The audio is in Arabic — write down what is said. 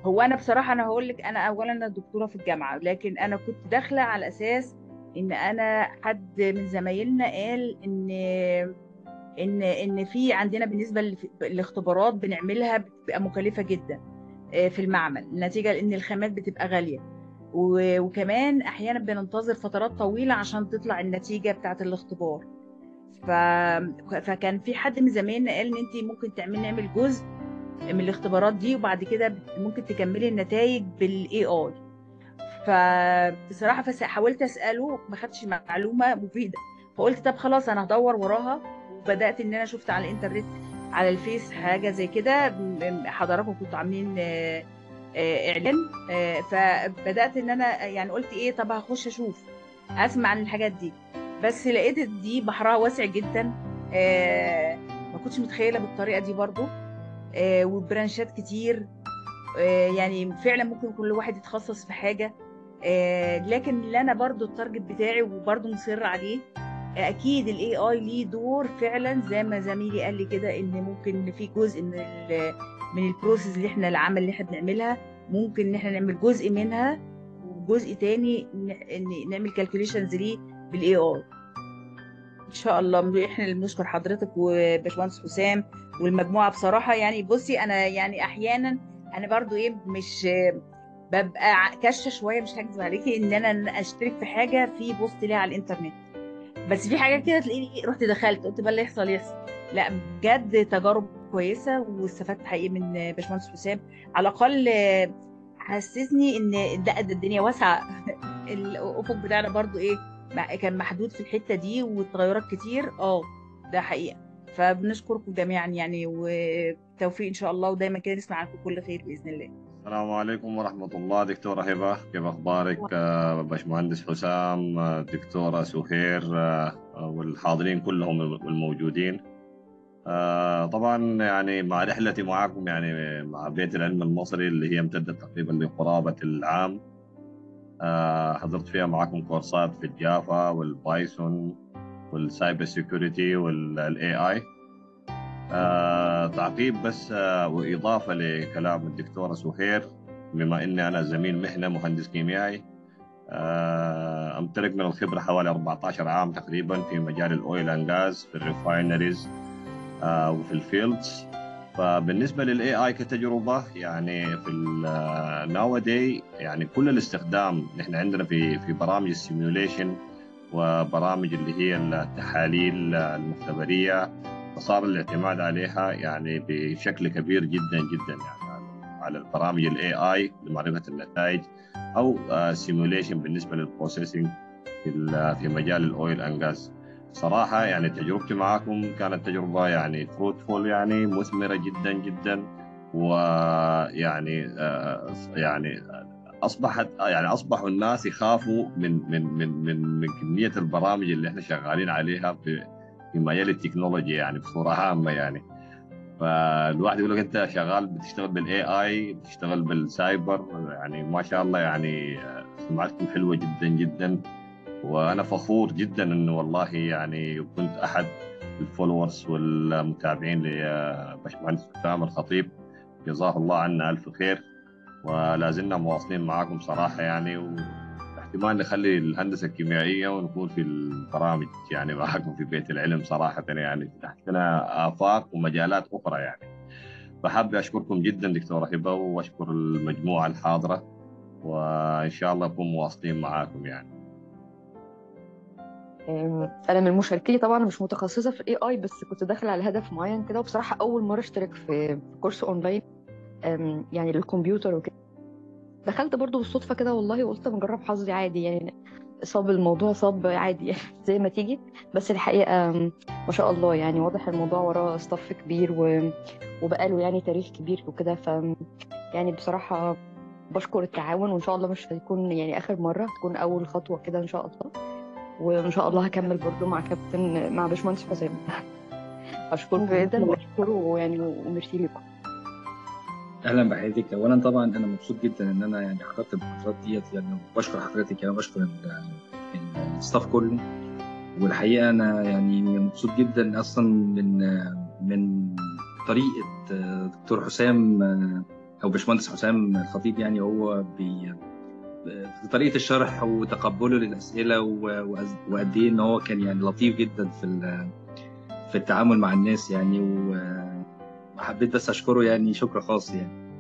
هو انا بصراحه انا هقول لك، انا اولا انا دكتوره في الجامعه، لكن انا كنت داخله على اساس ان انا حد من زمايلنا قال ان في عندنا بالنسبه للاختبارات بنعملها بتبقى مكلفه جدا في المعمل، نتيجه لان الخامات بتبقى غاليه، وكمان احيانا بننتظر فترات طويله عشان تطلع النتيجه بتاعه الاختبار. ف... فكان في حد من زمايلنا قال ان انت ممكن نعمل جزء من الاختبارات دي، وبعد كده ممكن تكملي النتائج بالاي اي. فبصراحه حاولت اساله، ما خدتش معلومه مفيده، فقلت طب خلاص انا هدور وراها. وبدات ان انا شفت على الانترنت، على الفيس حاجه زي كده، حضراتكم كنتوا عاملين اعلان. فبدات ان انا يعني قلت ايه، طب هخش اشوف، اسمع عن الحاجات دي. بس لقيت دي بحرها واسع جدا، ما كنتش متخيله بالطريقه دي برضو، وبرانشات كتير. يعني فعلا ممكن كل واحد يتخصص في حاجة. لكن اللي انا برضو التارجت بتاعي وبرضو مصر عليه، اكيد الاي اي ليه دور فعلا، زي ما زميلي قال لي كده، ان ممكن في جزء من البروسيس اللي احنا العمل اللي احنا بنعملها، ممكن ان احنا نعمل جزء منها، وجزء تاني نعمل كالكوليشنز ليه بالاي اي. ان شاء الله احنا اللي بنشكر حضرتك وباشمهندس حسام والمجموعه بصراحه. يعني بصي انا يعني احيانا انا برضو ايه، مش ببقى كشه شويه، مش هكذب عليكي، ان انا اشترك في حاجه في بوست ليها على الانترنت، بس في حاجات كده تلاقيني رحت دخلت قلت بقى اللي يحصل يحصل. لا بجد تجارب كويسه، واستفدت حقيقي من باشمهندس حسام. على الاقل حسسني ان لا، ده الدنيا واسعه. الافق بتاعنا برضو ايه، كان محدود في الحته دي، والتغيرات كتير. ده حقيقه. فبنشكركم جميعا يعني، وتوفيق ان شاء الله، ودايما كده نسمع عنكم كل خير باذن الله. السلام عليكم ورحمة الله. دكتورة هبة، كيف أخبارك؟ باشمهندس حسام، دكتورة سهير، والحاضرين كلهم الموجودين. طبعا يعني مع رحلتي معكم يعني مع بيت العلم المصري اللي هي امتدت تقريبا لقرابة العام. حضرت فيها معكم كورسات في الجافا والبايثون والسايبر سيكوريتي والاي اي. تعقيب بس، وإضافة لكلام الدكتورة سهير، بما إني أنا زميل مهنة مهندس كيميائي، أمتلك من الخبرة حوالي 14 عام تقريبا في مجال الأويل أند غاز، في الريفاينريز وفي الفيلدز. فبالنسبة للاي اي كتجربة يعني في الناو داي، يعني كل الاستخدام نحن عندنا في برامج السيميوليشن وبرامج اللي هي التحاليل المختبرية، فصار الاعتماد عليها يعني بشكل كبير جدا جدا، يعني على البرامج الاي اي لمعرفة النتائج، او سيميوليشن بالنسبة للبروسيسنج في مجال الاويل اند غاز. صراحة يعني تجربتي معاكم كانت تجربة يعني فروتفول، يعني مثمرة جدا جدا. ويعني يعني أصبحوا الناس يخافوا من كمية البرامج اللي احنا شغالين عليها في مجال التكنولوجيا يعني بصورة عامة يعني. فالواحد يقول لك انت شغال بتشتغل بالاي اي، بتشتغل بالسايبر، يعني ما شاء الله يعني. سمعتكم حلوة جدا جدا، وانا فخور جدا انه والله يعني كنت احد الفولورز والمتابعين لباشمهندس حسام الخطيب. جزاه الله عنا الف خير، ولا زلنا مواصلين معاكم صراحه يعني، واحتمال نخلي الهندسه الكيميائيه ونكون في البرامج يعني معاكم في بيت العلم صراحه، يعني فتحت لنا افاق ومجالات اخرى يعني. فحابب اشكركم جدا دكتوره هبه، واشكر المجموعه الحاضره، وان شاء الله نكون مواصلين معاكم يعني. انا من مشاركتي طبعا مش متخصصه في الاي اي، بس كنت داخله على هدف معين كده، وبصراحه اول مره اشترك في كورس اونلاين يعني للكمبيوتر وكده. دخلت برضو بالصدفه كده والله، وقلت اما اجرب حظي عادي يعني. صاب الموضوع صاب عادي يعني زي ما تيجي. بس الحقيقه ما شاء الله يعني، واضح الموضوع وراه صف كبير وبقاله يعني تاريخ كبير وكده. يعني بصراحه بشكر التعاون، وان شاء الله مش هيكون يعني اخر مره، تكون اول خطوه كده ان شاء الله. وان شاء الله هكمل برضو مع كابتن، مع باشمهندس حسام. اشكركم جدا واشكره يعني، وميرسي لكم. اهلا بحضرتك. اولا طبعا انا مبسوط جدا ان انا يعني حضرت المحاضرات ديت يعني، وبشكر حضرتك يعني، وبشكر الستاف كله. والحقيقه انا يعني مبسوط جدا اصلا من طريقه دكتور حسام او باشمهندس حسام الخطيب، يعني هو في طريقه الشرح وتقبله للاسئله وقد ايه ان هو كان يعني لطيف جدا في التعامل مع الناس يعني. وحبيت بس اشكره يعني شكر خاص يعني.